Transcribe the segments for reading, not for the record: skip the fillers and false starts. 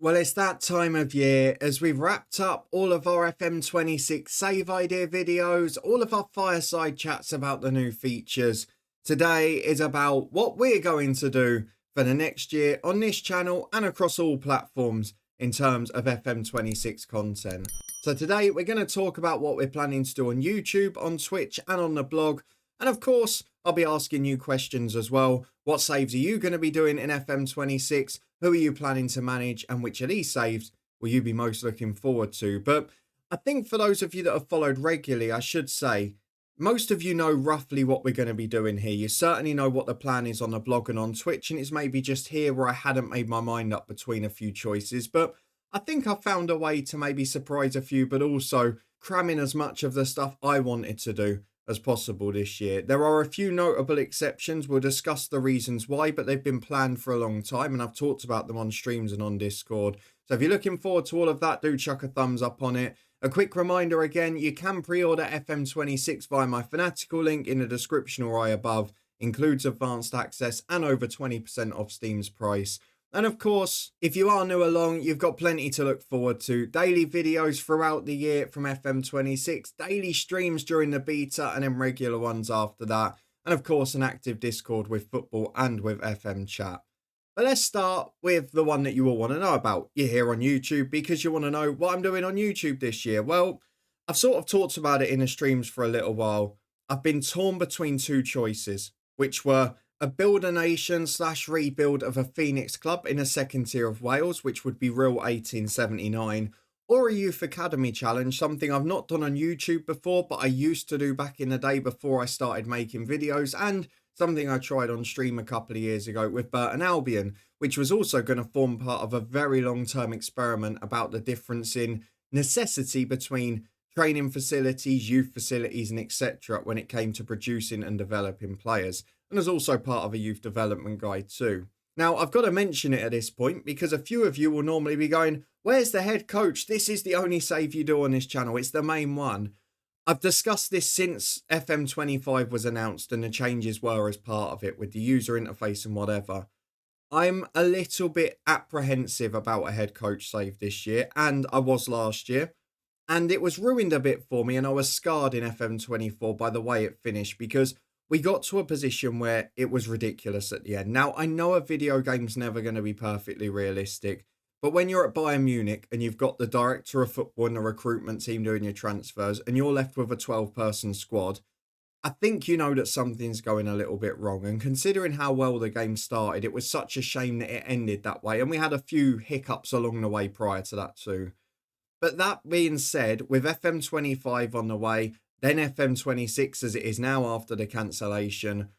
Well, it's that time of year as we've wrapped up all of our FM26 save idea videos, all of our fireside chats about the new features. Today is about what we're going to do for the next year on this channel and across all platforms in terms of FM26 content. So today we're going to talk about what we're planning to do on YouTube, on Twitch and on the blog. And of course, I'll be asking you questions as well. What saves are you going to be doing in FM26? Who are you planning to manage, and which of these saves will you be most looking forward to? But I think for those of you that have followed regularly, I should say, most of you know roughly what we're going to be doing here. You certainly know what the plan is on the blog and on Twitch, and it's maybe just here where I hadn't made my mind up between a few choices. But I think I found a way to maybe surprise a few, but also cram in as much of the stuff I wanted to do as possible this year. There are a few notable exceptions. We'll discuss the reasons why, but they've been planned for a long time and I've talked about them on streams and on Discord. So if you're looking forward to all of that, do chuck a thumbs up on it. A quick reminder again, you can pre-order FM26 via my Fanatical link in the description or right above. Includes advanced access and over 20% off Steam's price. And of course, if you are new along, you've got plenty to look forward to. Daily videos throughout the year from FM26, daily streams during the beta, and then regular ones after that. And of course, an active Discord with football and with FM chat. But let's start with the one that you all want to know about. You're here on YouTube because you want to know what I'm doing on YouTube this year. Well, I've sort of talked about it in the streams for a little while. I've been torn between two choices, which were a build a nation / rebuild of a Phoenix club in a second tier of Wales, which would be Real 1879, or a Youth Academy challenge, something I've not done on YouTube before, but I used to do back in the day before I started making videos, and something I tried on stream a couple of years ago with Burton Albion, which was also going to form part of a very long-term experiment about the difference in necessity between training facilities, youth facilities, and etc. when it came to producing and developing players. And as also part of a youth development guide too. Now, I've got to mention it at this point because a few of you will normally be going, where's the head coach? This is the only save you do on this channel. It's the main one. I've discussed this since FM25 was announced and the changes were as part of it with the user interface and whatever. I'm a little bit apprehensive about a head coach save this year, and I was last year. And it was ruined a bit for me, and I was scarred in FM24 by the way it finished because we got to a position where it was ridiculous at the end. Now, I know a video game's never going to be perfectly realistic, but when you're at Bayern Munich and you've got the director of football and the recruitment team doing your transfers and you're left with a 12-person squad, I think you know that something's going a little bit wrong. And considering how well the game started, it was such a shame that it ended that way. And we had a few hiccups along the way prior to that too. But that being said, with FM25 on the way, then FM26 as it is now after the cancellation,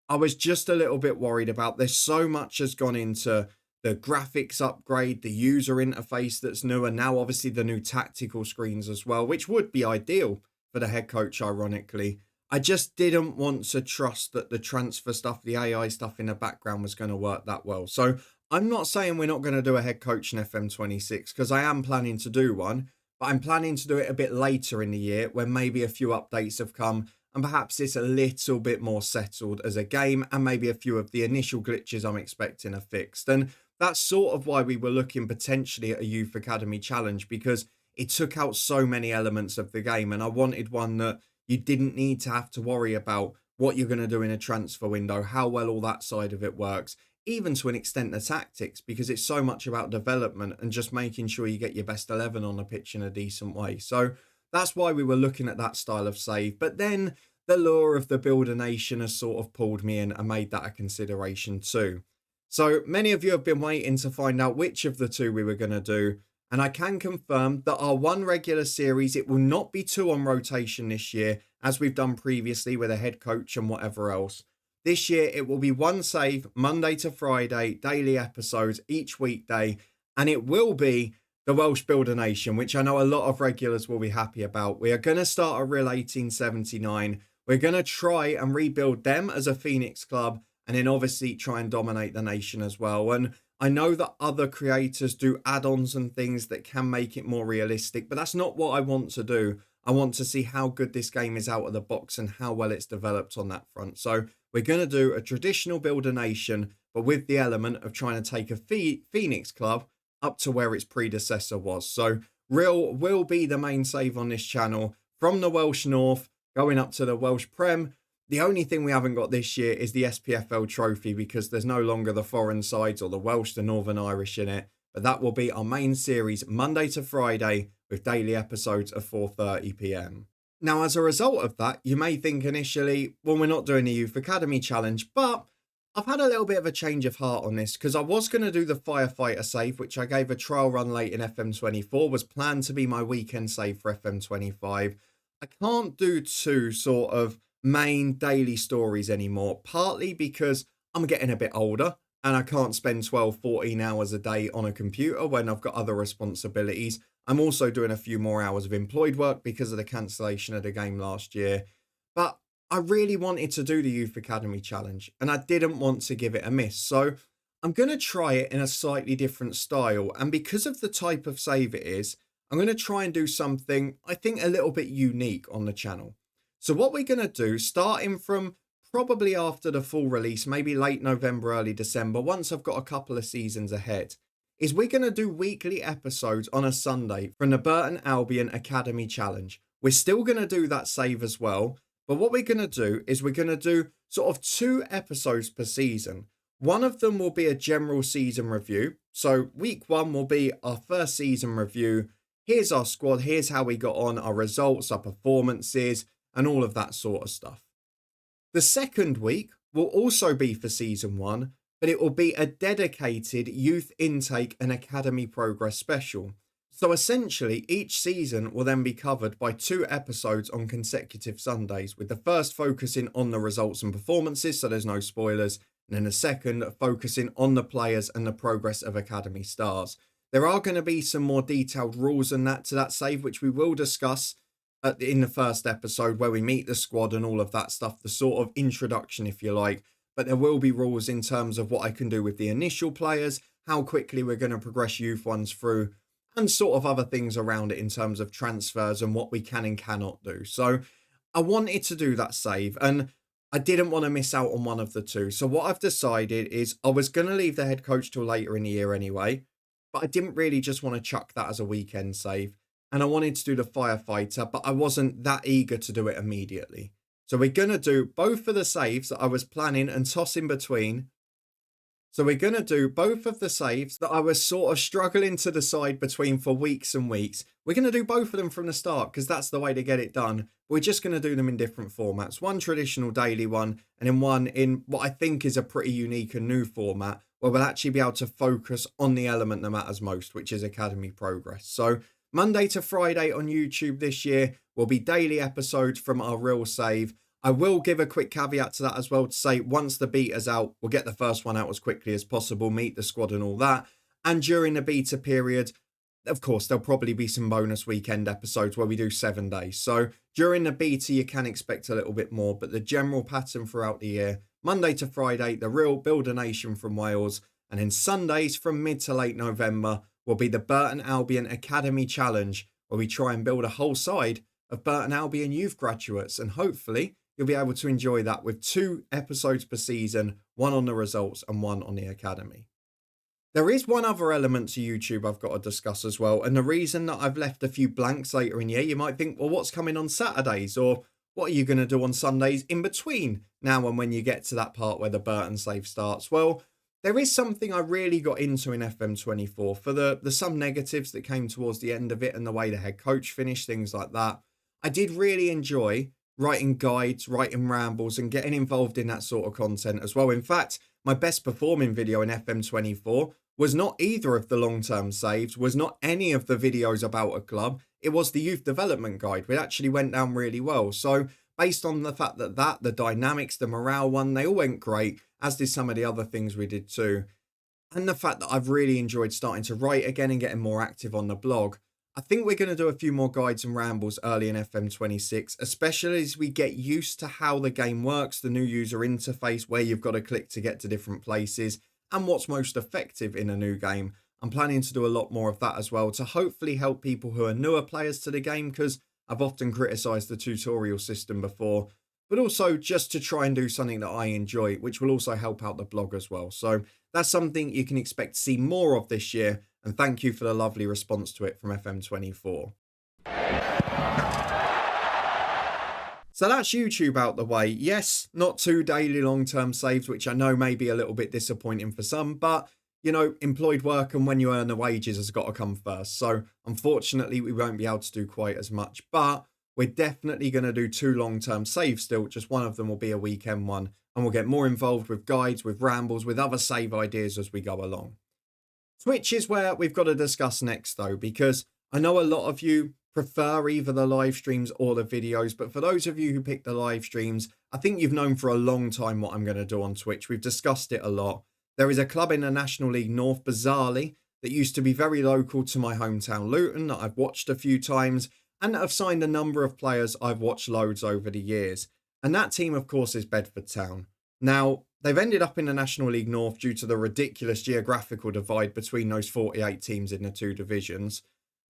I was just a little bit worried about there's so much has gone into the graphics upgrade, the user interface that's new, and now obviously the new tactical screens as well, which would be ideal for the head coach, ironically. I just didn't want to trust that the transfer stuff, the AI stuff in the background was going to work that well. So I'm not saying we're not going to do a head coach in FM26 because I am planning to do one. But I'm planning to do it a bit later in the year when maybe a few updates have come and perhaps it's a little bit more settled as a game and maybe a few of the initial glitches I'm expecting are fixed. And that's sort of why we were looking potentially at a Youth Academy challenge because it took out so many elements of the game and I wanted one that you didn't need to have to worry about what you're going to do in a transfer window, how well all that side of it works, even to an extent the tactics, because it's so much about development and just making sure you get your best 11 on the pitch in a decent way. So that's why we were looking at that style of save. But then the lure of the Build a Nation has sort of pulled me in and made that a consideration too. So many of you have been waiting to find out which of the two we were going to do. And I can confirm that our one regular series, it will not be two on rotation this year, as we've done previously with a head coach and whatever else. This year, it will be one save, Monday to Friday, daily episodes each weekday, and it will be the Welsh Builder Nation, which I know a lot of regulars will be happy about. We are going to start a Real 1879. We're going to try and rebuild them as a Phoenix club, and then obviously try and dominate the nation as well. And I know that other creators do add-ons and things that can make it more realistic, but that's not what I want to do. I want to see how good this game is out of the box and how well it's developed on that front. So we're going to do a traditional Builder Nation, but with the element of trying to take a Phoenix club up to where its predecessor was. So Real will be the main save on this channel from the Welsh North going up to the Welsh Prem. The only thing we haven't got this year is the SPFL trophy because there's no longer the foreign sides or the Welsh, the Northern Irish in it. But that will be our main series Monday to Friday with daily episodes of 4:30 p.m. Now, as a result of that, you may think initially, well, we're not doing the Youth Academy Challenge, but I've had a little bit of a change of heart on this because I was going to do the Firefighter save, which I gave a trial run late in FM24, was planned to be my weekend save for FM25. I can't do two sort of main daily stories anymore, partly because I'm getting a bit older and I can't spend 12, 14 hours a day on a computer when I've got other responsibilities. I'm also doing a few more hours of employed work because of the cancellation of the game last year. But I really wanted to do the Youth Academy Challenge and I didn't want to give it a miss. So I'm going to try it in a slightly different style. And because of the type of save it is, I'm going to try and do something I think a little bit unique on the channel. So what we're going to do, starting from probably after the full release, maybe late November, early December, once I've got a couple of seasons ahead, is we're going to do weekly episodes on a Sunday from the Burton Albion Academy Challenge. We're still going to do that save as well. But what we're going to do is we're going to do sort of 2 episodes per season. One of them will be a general season review. So week 1 will be our first season review. Here's our squad. Here's how we got on, our results, our performances, and all of that sort of stuff. The second week will also be for season 1, but it will be a dedicated youth intake and academy progress special. So essentially, each season will then be covered by 2 episodes on consecutive Sundays, with the first focusing on the results and performances, so there's no spoilers, and then the second focusing on the players and the progress of academy stars. There are going to be some more detailed rules and that to that save, which we will discuss in the first episode where we meet the squad and all of that stuff, the sort of introduction, if you like. But there will be rules in terms of what I can do with the initial players, how quickly we're going to progress youth ones through, and sort of other things around it in terms of transfers and what we can and cannot do. So I wanted to do that save and I didn't want to miss out on one of the 2. So what I've decided is I was going to leave the head coach till later in the year anyway, but I didn't really just want to chuck that as a weekend save. And I wanted to do the Firefighter, but I wasn't that eager to do it immediately. So we're going to do both of the saves that I was planning and toss in between. So we're going to do both of the saves that I was sort of struggling to decide between for weeks and weeks. We're going to do both of them from the start because that's the way to get it done. We're just going to do them in different formats. One traditional daily one and then one in what I think is a pretty unique and new format where we'll actually be able to focus on the element that matters most, which is academy progress. So Monday to Friday on YouTube this year will be daily episodes from our real save. I will give a quick caveat to that as well to say once the beta's out, we'll get the first one out as quickly as possible, meet the squad and all that. And during the beta period, of course, there'll probably be some bonus weekend episodes where we do 7 days. So during the beta, you can expect a little bit more, but the general pattern throughout the year, Monday to Friday, the real Build a Nation from Wales, and then Sundays from mid to late November will be the Burton Albion Academy Challenge, where we try and build a whole side of Burton Albion youth graduates, and hopefully you'll be able to enjoy that with 2 episodes per season, one on the results and one on the academy. There is one other element to YouTube I've got to discuss as well, and the reason that I've left a few blanks later in the year, you might think, well, what's coming on Saturdays, or what are you going to do on Sundays in between now and when you get to that part where the Burton save starts? Well, there is something I really got into in FM24 for the some negatives that came towards the end of it and the way the head coach finished, things like that. I did really enjoy writing guides, writing rambles, and getting involved in that sort of content as well. In fact, my best performing video in FM24 was not either of the long-term saves, was not any of the videos about a club. It was the youth development guide, which actually went down really well. So based on the fact that the dynamics, the morale one, they all went great, as did some of the other things we did too. And the fact that I've really enjoyed starting to write again and getting more active on the blog. I think we're going to do a few more guides and rambles early in FM26, especially as we get used to how the game works, the new user interface, where you've got to click to get to different places, and what's most effective in a new game. I'm planning to do a lot more of that as well to hopefully help people who are newer players to the game, because I've often criticised the tutorial system before, but also just to try and do something that I enjoy, which will also help out the blog as well. So that's something you can expect to see more of this year, and thank you for the lovely response to it from FM24. So that's YouTube out the way. Yes, not 2 daily long-term saves, which I know may be a little bit disappointing for some, but you know, employed work and when you earn the wages has got to come first. So unfortunately, we won't be able to do quite as much, but we're definitely going to do 2 long-term saves still. Just one of them will be a weekend one, and we'll get more involved with guides, with rambles, with other save ideas as we go along. Twitch is where we've got to discuss next though, because I know a lot of you prefer either the live streams or the videos, but for those of you who pick the live streams, I think you've known for a long time what I'm going to do on Twitch. We've discussed it a lot. There is a club in the National League North, bizarrely, that used to be very local to my hometown Luton that I've watched a few times and that have signed a number of players I've watched loads over the years. And that team, of course, is Bedford Town. Now, they've ended up in the National League North due to the ridiculous geographical divide between those 48 teams in the 2 divisions.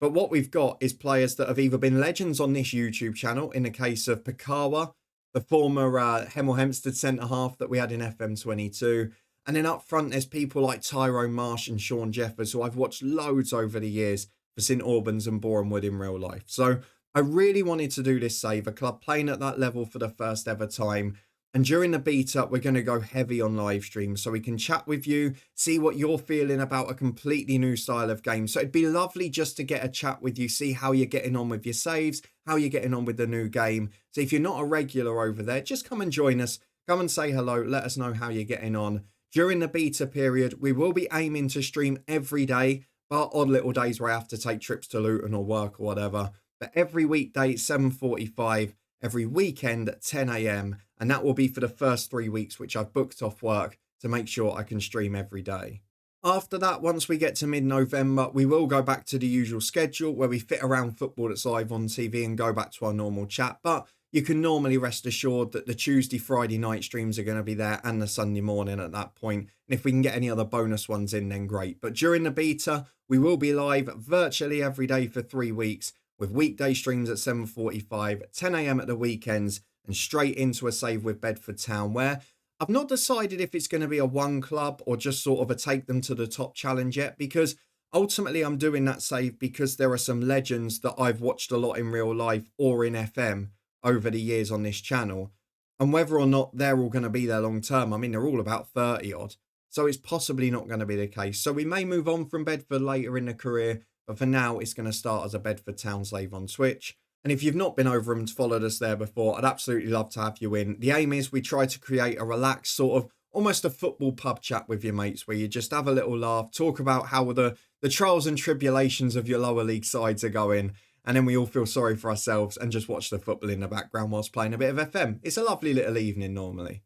But what we've got is players that have either been legends on this YouTube channel, in the case of Pakawa, the former Hemel Hempstead centre-half that we had in FM22. And then up front, there's people like Tyrone Marsh and Sean Jeffers, who I've watched loads over the years for St Albans and Boreham Wood in real life. So I really wanted to do this save, a club playing at that level for the first ever time. And during the beta, we're going to go heavy on live streams so we can chat with you, see what you're feeling about a completely new style of game. So it'd be lovely just to get a chat with you, see how you're getting on with your saves, how you're getting on with the new game. So if you're not a regular over there, just come and join us. Come and say hello. Let us know how you're getting on. During the beta period, we will be aiming to stream every day, but odd little days where I have to take trips to Luton or work or whatever. But every weekday, 7:45, every weekend at 10 a.m. And that will be for the first 3 weeks, which I've booked off work to make sure I can stream every day. After that, once we get to mid-November, we will go back to the usual schedule where we fit around football that's live on TV and go back to our normal chat. But you can normally rest assured that the Tuesday, Friday night streams are going to be there and the Sunday morning at that point. And if we can get any other bonus ones in, then great. But during the beta, we will be live virtually every day for 3 weeks with weekday streams at 7:45, 10 a.m. at the weekends, and straight into a save with Bedford Town, where I've not decided if it's going to be a one club or just sort of a take them to the top challenge yet, because ultimately I'm doing that save because there are some legends that I've watched a lot in real life or in FM over the years on this channel. And whether or not they're all going to be there long term, I mean, they're all about 30 odd. So it's possibly not going to be the case. So we may move on from Bedford later in the career, but for now, it's going to start as a Bedford Town slave on Twitch. And if you've not been over and followed us there before, I'd absolutely love to have you in. The aim is we try to create a relaxed sort of almost a football pub chat with your mates where you just have a little laugh, talk about how the trials and tribulations of your lower league sides are going, and then we all feel sorry for ourselves and just watch the football in the background whilst playing a bit of FM. It's a lovely little evening normally.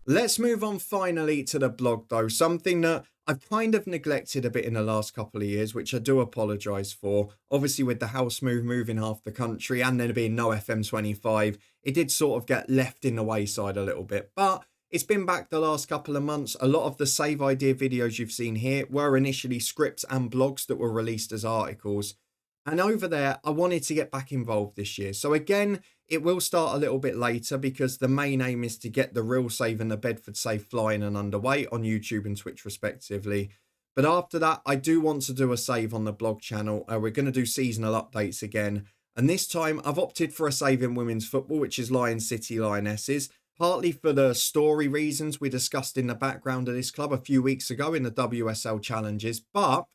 Let's move on finally to the blog though, something that I've kind of neglected a bit in the last couple of years, which I do apologise for. Obviously with the house move, moving half the country and there being no FM25, it did sort of get left in the wayside a little bit, but it's been back the last couple of months. A lot of the save idea videos you've seen here were initially scripts and blogs that were released as articles. And over there, I wanted to get back involved this year. So again, it will start a little bit later because the main aim is to get the real save and the Bedford save flying and underway on YouTube and Twitch respectively. But after that, I do want to do a save on the blog channel. We're going to do seasonal updates again. And this time I've opted for a save in women's football, which is Lion City Lionesses. Partly for the story reasons we discussed in the background of this club a few weeks ago in the WSL challenges, but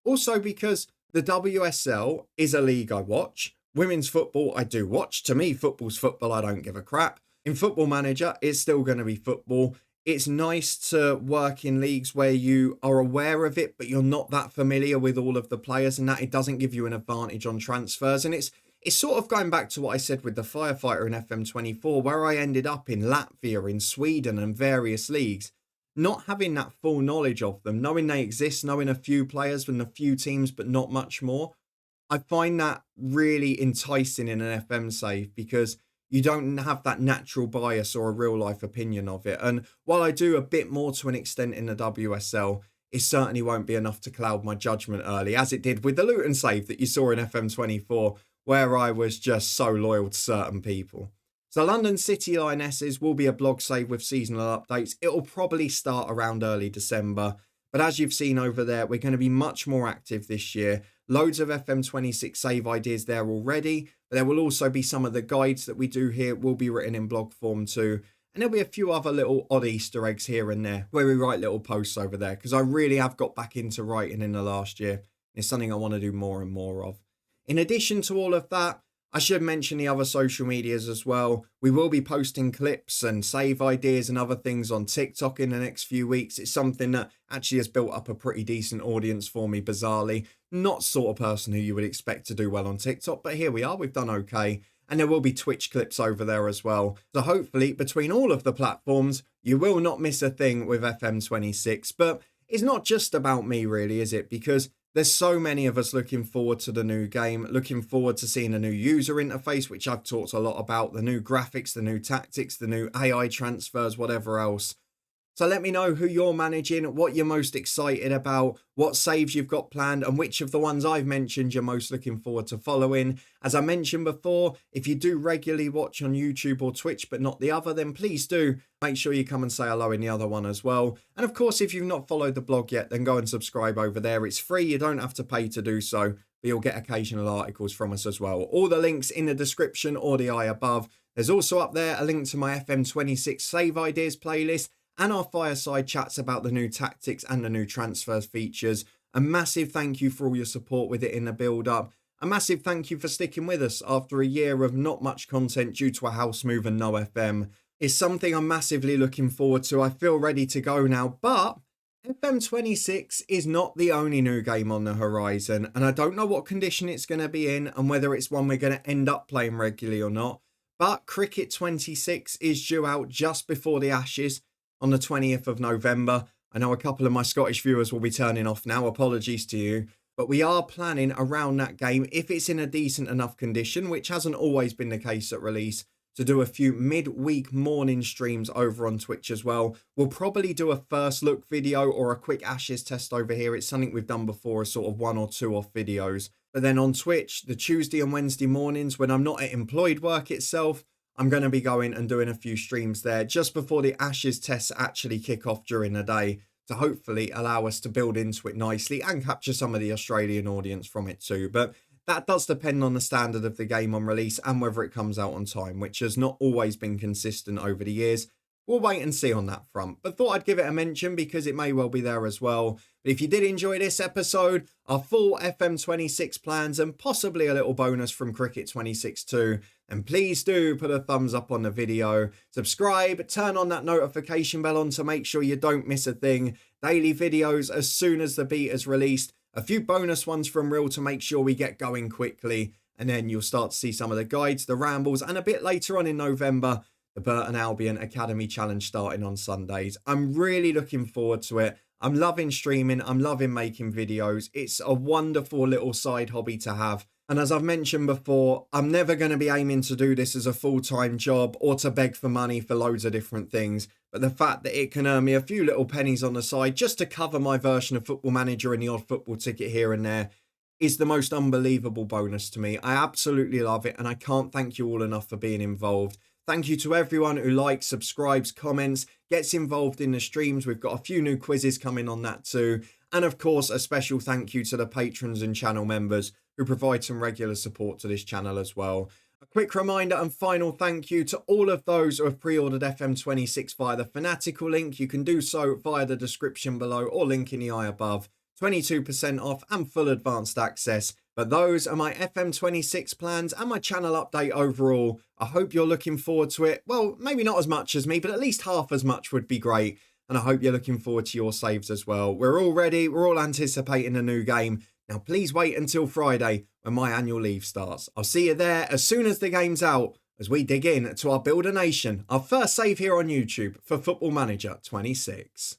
also because the WSL is a league I watch. Women's football I do watch. To me, football's football. I don't give a crap. In Football Manager, it's still going to be football. It's nice to work in leagues where you are aware of it, but you're not that familiar with all of the players and that it doesn't give you an advantage on transfers. And it's sort of going back to what I said with the firefighter in FM24, where I ended up in Latvia, in Sweden and various leagues, not having that full knowledge of them, knowing they exist, knowing a few players and a few teams, but not much more. I find that really enticing in an FM save because you don't have that natural bias or a real life opinion of it. And while I do a bit more to an extent in the WSL, it certainly won't be enough to cloud my judgment early, as it did with the Luton save that you saw in FM24, where I was just so loyal to certain people. So London City Lionesses will be a blog save with seasonal updates. It will probably start around early December. But as you've seen over there, we're going to be much more active this year. Loads of FM26 save ideas there already. But there will also be some of the guides that we do here will be written in blog form too. And there'll be a few other little odd Easter eggs here and there where we write little posts over there. Because I really have got back into writing in the last year. It's something I want to do more and more of. In addition to all of that, I should mention the other social medias as well. We will be posting clips and save ideas and other things on TikTok in the next few weeks. It's something that actually has built up a pretty decent audience for me, bizarrely. Not sort of person who you would expect to do well on TikTok, but here we are, we've done okay. And there will be Twitch clips over there as well. So hopefully, between all of the platforms, you will not miss a thing with FM26. But it's not just about me really, is it? Because there's so many of us looking forward to the new game, looking forward to seeing a new user interface, which I've talked a lot about, the new graphics, the new tactics, the new AI transfers, whatever else. So let me know who you're managing, what you're most excited about, what saves you've got planned, and which of the ones I've mentioned you're most looking forward to following. As I mentioned before, if you do regularly watch on YouTube or Twitch, but not the other, then please do make sure you come and say hello in the other one as well. And of course, if you've not followed the blog yet, then go and subscribe over there. It's free, you don't have to pay to do so, but you'll get occasional articles from us as well. All the links in the description or the eye above. There's also up there a link to my FM26 Save Ideas playlist, and our fireside chats about the new tactics and the new transfers features. A massive thank you for all your support with it in the build-up. A massive thank you for sticking with us after a year of not much content due to a house move and no FM. It's something I'm massively looking forward to. I feel ready to go now, but FM26 is not the only new game on the horizon, and I don't know what condition it's going to be in and whether it's one we're going to end up playing regularly or not. But Cricket 26 is due out just before the Ashes on the 20th of November. I know a couple of my Scottish viewers will be turning off now, apologies to you. But we are planning around that game, if it's in a decent enough condition, which hasn't always been the case at release, to do a few midweek morning streams over on Twitch as well. We'll probably do a first look video or a quick Ashes test over here. It's something we've done before, sort of 1 or 2 off videos. But then on Twitch, the Tuesday and Wednesday mornings, when I'm not at employed work itself, I'm going to be going and doing a few streams there just before the Ashes tests actually kick off during the day to hopefully allow us to build into it nicely and capture some of the Australian audience from it too. But that does depend on the standard of the game on release and whether it comes out on time, which has not always been consistent over the years. We'll wait and see on that front, but thought I'd give it a mention because it may well be there as well. But if you did enjoy this episode, our full FM26 plans and possibly a little bonus from Cricket 26 too, then please do put a thumbs up on the video, subscribe, turn on that notification bell on to make sure you don't miss a thing. Daily videos as soon as the beta's released, a few bonus ones from Real to make sure we get going quickly, and then you'll start to see some of the guides, the rambles, and a bit later on in November, the Burton Albion Academy Challenge starting on Sundays. I'm really looking forward to it. I'm loving streaming. I'm loving making videos. It's a wonderful little side hobby to have. And as I've mentioned before, I'm never going to be aiming to do this as a full-time job or to beg for money for loads of different things. But the fact that it can earn me a few little pennies on the side just to cover my version of Football Manager and the odd football ticket here and there is the most unbelievable bonus to me. I absolutely love it, and I can't thank you all enough for being involved. Thank you to everyone who likes, subscribes, comments, gets involved in the streams. We've got a few new quizzes coming on that too. And of course, a special thank you to the patrons and channel members who provide some regular support to this channel as well. A quick reminder and final thank you to all of those who have pre-ordered FM26 via the Fanatical link. You can do so via the description below or link in the eye above. 22% off and full advanced access. But those are my FM26 plans and my channel update overall. I hope you're looking forward to it. Well, maybe not as much as me, but at least half as much would be great. And I hope you're looking forward to your saves as well. We're all ready. We're all anticipating a new game. Now, please wait until Friday when my annual leave starts. I'll see you there as soon as the game's out as we dig in to our Build a Nation, our first save here on YouTube for Football Manager 26.